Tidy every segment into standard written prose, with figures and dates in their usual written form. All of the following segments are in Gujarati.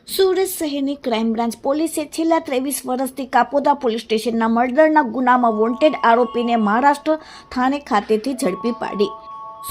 સુરત શહેરની ક્રાઇમ બ્રાન્ચ પોલીસે છેલ્લા 23 વર્ષથી કાપોદા પોલીસ સ્ટેશનના મર્ડરના ગુનામાં વોન્ટેડ આરોપીને મહારાષ્ટ્ર થાણે ખાતેથી ઝડપી પાડી.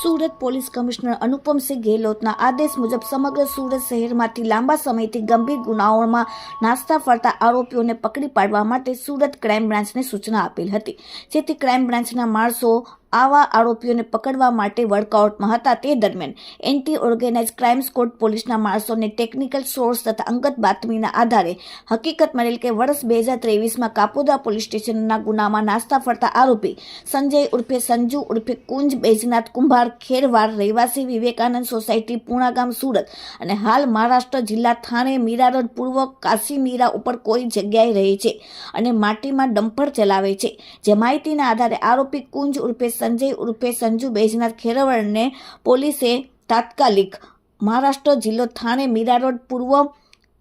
સુરત પોલીસ કમિશનર અનુપમસિંહ ગેહલોતના આદેશ મુજબ સમગ્ર સુરત શહેરમાંથી લાંબા સમયથી ગંભીર ગુનાઓમાં નાસ્તા ફરતા આરોપીઓને પકડી પાડવા માટે સુરત ક્રાઇમ બ્રાન્ચને સૂચના આપેલ હતી, જેથી ક્રાઇમ બ્રાન્ચના માણસો આવા આરોપીઓને પકડવા માટે વર્કઆઉટમાં હતા. તે દરમિયાન એન્ટી ઓર્ગેનાઇઝ ક્રાઇમ સ્કોડ પોલીસના માણસોને ટેકનિકલ સોર્સ તથા અંગત બાતમીના આધારે હકીકત મળેલ કે વર્ષ 2023માં કાપોદા પોલીસ સ્ટેશનના ગુનામાં નાસ્તા ફરતા આરોપી સંજય ઉર્ફે સંજુ ઉર્ફે કુંજ બૈજનાથ કુંભાર ખેરવાર રહેવાસી વિવેકાનંદ સોસાયટી પૂણાગામ સુરત અને હાલ મહારાષ્ટ્ર જિલ્લા થાણે મીરા રોડ પૂર્વ કાશીમીરા ઉપર કોઈ જગ્યાએ રહે છે અને માટીમાં ડમ્પર ચલાવે છે. જે માહિતીના આધારે આરોપી કુંજ ઉર્ફે સંજય ઉર્ફે સંજુ બૈજનાથ ખેરવરને પોલીસે તાત્કાલિક મહારાષ્ટ્ર જિલ્લો થાણે મીરા રોડ પૂર્વ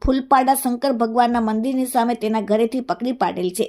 ફૂલપાડા શંકર ભગવાનના મંદિરની સામે તેના ઘરેથી પકડી પાડેલ છે.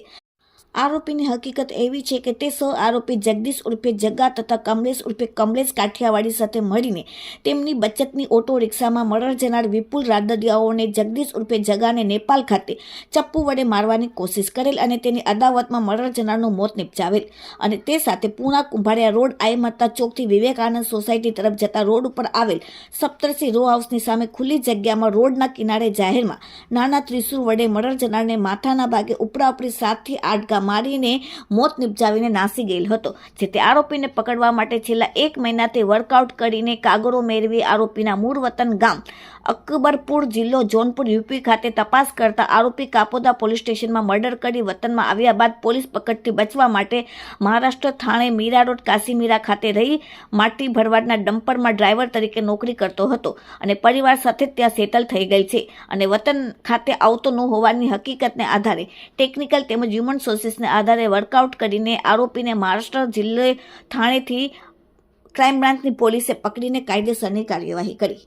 આરોપીની હકીકત એવી છે કે તે સહ આરોપી જગદીશ ઉર્ફે જગ્ગા તથા કમલેશ ઉર્ફે કમલેશ કાઠિયાવાડી સાથે મળીને તેમની બચતની ઓટો રિક્ષામાં મર્ડર જનાર વિપુલ રાદડિયાઓને જગદીશ ઉર્ફે જગાને નેપાલ ખાતે ચપ્પુ વડે મારવાની કોશિશ કરેલ અને તેની અદાવતમાં મર્ડર જનારનું મોત નિપજાવેલ અને તે સાથે પૂણા કુંભારિયા રોડ આઈમત્તા ચોકથી વિવેકાનંદ સોસાયટી તરફ જતા રોડ ઉપર આવેલ સપ્તર્ષિ રો હાઉસની સામે ખુલ્લી જગ્યામાં રોડના કિનારે જાહેરમાં નાના ત્રિશૂળ વડે મર્ડર જનારને માથાના ભાગે ઉપરાઉપરી 7 થી 8 ઘા મારીને મોત નિપજાવીને નાસી ગયેલ હતો. જેથી આરોપીને પકડવા માટે છેલ્લા 1 મહિનાથી વર્કઆઉટ કરીને કાગરો મેળવી આરોપીના મૂળ વતન ગામ અકબરપુર જિલ્લો જોનપુર યુપી ખાતે તપાસ કરતા આરોપી કાપોદા પોલીસ સ્ટેશનમાં મર્ડર કરી વતનમાં આવ્યા બાદ પોલીસ પકડથી બચવા માટે મહારાષ્ટ્ર થાણે મીરા રોડ કાશીમીરા ખાતે રહી માટી ભરવાડના ડમ્પરમાં ડ્રાઈવર તરીકે નોકરી કરતો હતો અને પરિવાર સાથે ત્યાં સેટલ થઈ ગઈ છે અને વતન ખાતે આવતો ન હોવાની હકીકતને આધારે ટેકનિકલ તેમજ હ્યુમન સોર્સિસને આધારે વર્કઆઉટ કરીને આરોપીને મહારાષ્ટ્ર જિલ્લા થાણેથી ક્રાઇમ બ્રાન્ચની પોલીસે પકડીને કાયદેસરની કાર્યવાહી કરી.